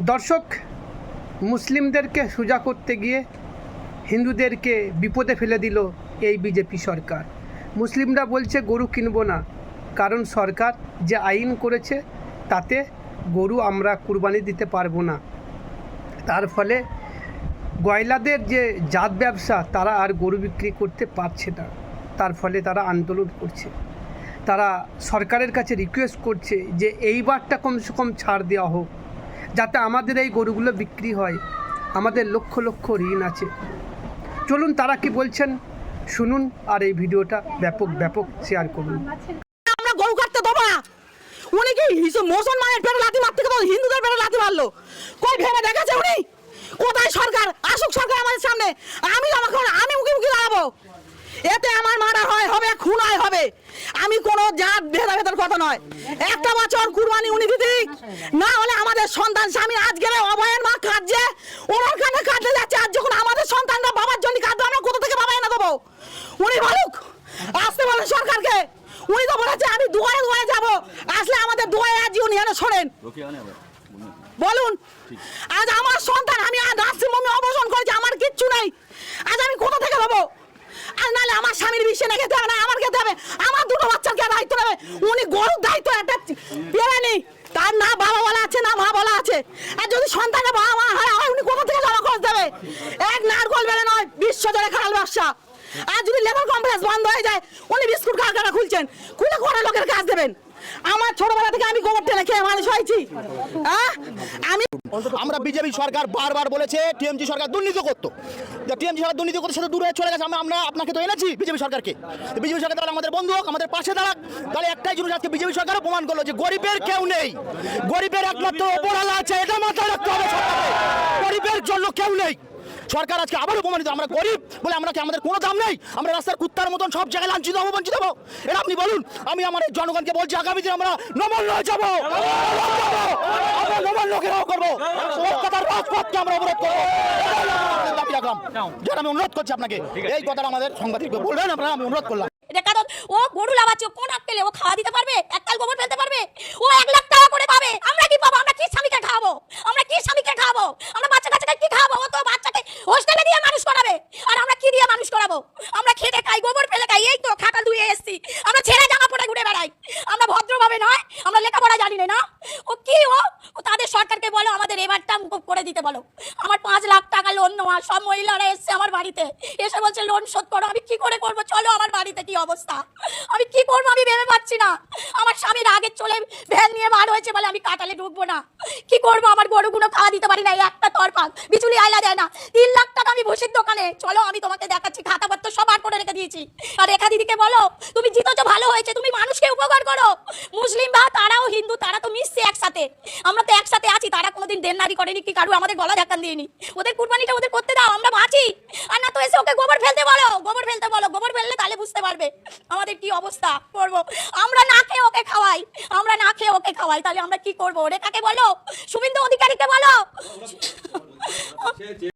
দর্শক, মুসলিমদেরকে সোজা করতে গিয়ে হিন্দুদেরকে বিপদে ফেলে দিল এই বিজেপি সরকার। মুসলিমরা বলছে গরু কিনবো না, কারণ সরকার যে আইন করেছে তাতে গরু আমরা কুরবানি দিতে পারবো না। তার ফলে গয়লাদের যে জাত ব্যবসা তারা আর গরু বিক্রি করতে পারছে না। তার ফলে তারা আন্দোলন করছে। তারা সরকারের কাছে রিকোয়েস্ট করছে যে এইবারটা কমসে কম ছাড় দেওয়া হোক, যাতে আমাদের এই গরুগুলো বিক্রি হয়। আমাদের লক্ষ লক্ষ ঋণ আছে। চলুন তারা কি বলছেন শুনুন, আর এই ভিডিওটা ব্যাপক শেয়ার করুন। আমরা গরু কাটতে দেবো না। উনি কি মুসলমানের পেটে লাথি মারতে গেল, হিন্দুদের পেটে লাথি মারলো? কই ভেবে দেখেছে উনি? কোথায় সরকার? আসুক সরকার আমাদের সামনে, আমি মুখে দাঁড়াবো। এতে আমার মার্ডার হবে, খুন হবে। আমি কোনো জাত ভেদাভেদের কথা নয়। একটা বছর কুরবানি উনি দিক, না হলে আমাদের সন্তান স্বামী আজ গেলে অভয়ের মা কাঁদছে, ওনার কানে কাঁদতে যাচ্ছে। আর যখন আমাদের সন্তানরা বাবার জন্য কাঁদবে, আমরা কোথা থেকে বাবা এনে দেবো? উনি বলুক, আসতে বলেন সরকারকে। উনি তো বলেছে আমি দুয়ারে দুয়ারে যাবো, আসলে আমাদের দুয়ারে আজ উনি এনে শোনেন। বলুন, আজ আমার সন্তান, আমি নার্সিংহোমে অবসর করেছি, আমার কিচ্ছু নেই। আজ আমি কোথা থেকে দেবো? আর নাহলে আমার স্বামীর বিশ্বে না খেতে হবে, না আমার খেতে হবে। আমার দুটো বাচ্চার কে দায়িত্ব নেবে? উনি গরুর দায়িত্ব একটা পেয়ে নেই। তার না বাবা বলা আছে, না মা বলা আছে। আর যদি সন্তানের বাবা মা হয়, উনি কোথা থেকে জমা খরচ দেবে? এক নারকল বেড়ে নয়, বিশ্ব জুড়ে খারাপ ব্যবসা। আর যদি লেবার কমপ্লেক্স বন্ধ হয়ে যায়, উনি বিস্কুট কারখানা খুলছেন, খুলে করে লোকের কাজ দেবেন। আমার ছোটবেলা থেকে আমি গোবর টেনে খেয়ে মানুষ হয়েছি। আমরা বিজেপি সরকার বারবার বলেছে টিএমজি সরকার দুর্নীতি করতো, টিএমজি সরকার দুর্নীতি করতে সাথে দূরে চলে গেছে। আমরা আপনাকে তো এনেছি বিজেপি সরকারকে। বিজেপি সরকার তাহলে আমাদের বন্ধু হোক, আমাদের পাশে দাঁড়াক। তাহলে একটাই জিনিস আজকে বিজেপি সরকারও প্রমাণ করলো যে গরিবের কেউ নেই, গরিবের একমাত্র ওপরওয়ালা আছে। এটা মাথায় রাখতে হবে সরকারকে, গরিবের জন্য কেউ নেই। সরকার আজকে আবারও প্রমাণিত আমরা গরিব বলে আমরা কি আমাদের কোনো দাম নেই? আমরা রাস্তার কুত্তার মতন সব জায়গায় লাঞ্ছিত হবো, বঞ্চিত হবো? এটা আপনি বলুন। আমি আমার জনগণকে বলছি, আগামী দিন আমরা নমল হয়ে যাবো, আমরা নমল লোকেরাও করবো, কলকাতার রাজপথকে আমরা অবরোধ করবো। দাবি রাখলাম, যেটা আমি অনুরোধ করছি আপনাকে, এই কথাটা আমাদের সাংবাদিককে বলবেন আপনারা, আমি অনুরোধ করলাম। কারণ ও গরু লাগাচ্ছে, কোন আক্কেলে ও খাওয়া দিতে পারবে? এককাল গোবর ফেলতে পারবে? ও 1 লাখ টাকা করে পাবে, আমরা কি পাবো? আমরা কি স্বামীকে খাওয়াবো? আমরা কি স্বামীকে খাওয়াবো? আমরা বাচ্চা কাচ্চাকে কি খাওয়াবো? ও তো বাচ্চাকে হোস্টেলে দিয়ে মানুষ করাবে, আর আমরা কি দিয়ে মানুষ করাবো? আমরা খেতে খাই, গোবর ফেলে খাই। এই তো খাটাল ধুয়ে এসছি, আমরা ছেঁড়া জামা পরে ঘুরে বেড়াই। আমরা ভদ্রভাবে নয়, আমরা লেখাপড়া জানি না। ও কি ও তাদের সরকারকে বলো আমাদের এবারটা মুকুব করে দিতে বলো। আমার 5 লাখ টাকা লোন নেওয়া, সব মহিলারা এসছে আমার বাড়িতে, এসে বলছে লোন শোধ করো। আমি কি করে করবো? চলো আমার বাড়িতে, কি অবস্থা, আমি কি করবো আমি ভেবে পাচ্ছি না। আমার স্বামীর আগে চলে ভ্যান নিয়ে বার হয়েছে বলে আমি কাটালে ঢুকবো না। কি করবো? আমার গরুগুলো খাওয়া দিতে পারি না, একটা তরফা বিচুলি আইলা দেয় না। 3 লাখ টাকা আমি ভুসির দোকানে, চলো আমি তোমাকে দেখাচ্ছি, খাতাপত্র সব বার করে রেখে দিয়েছি। আর রেখা দিদিকে বলো তুমি জিতেছো, ভালো হয়েছে, তুমি মানুষকে উপকার করো। মুসলিম বা তারাও হিন্দু, তারা তো মিশছে একসাথে, আমরা তো একসাথে আছি। তারা কোনোদিন দেননারি করেনি, কি কারু আমাদের গলা ধাক্কান দিইনি। ওদের কুরবানিটা ওদের করতে দাও, আমরা বাঁচি। আর না তো এসে ওকে গোবর ফেলতে বলো, গোবর ফেলতে বলো। গোবর ফেললে তাহলে বুঝতে পারবে আমাদের কি অবস্থা করবো। আমরা না খেয়ে ওকে খাওয়াই, আমরা না খেয়ে ওকে খাওয়াই, তাহলে আমরা কি করবো? রেখাকে বলো, শুভেন্দু অধিকারীকে বলো।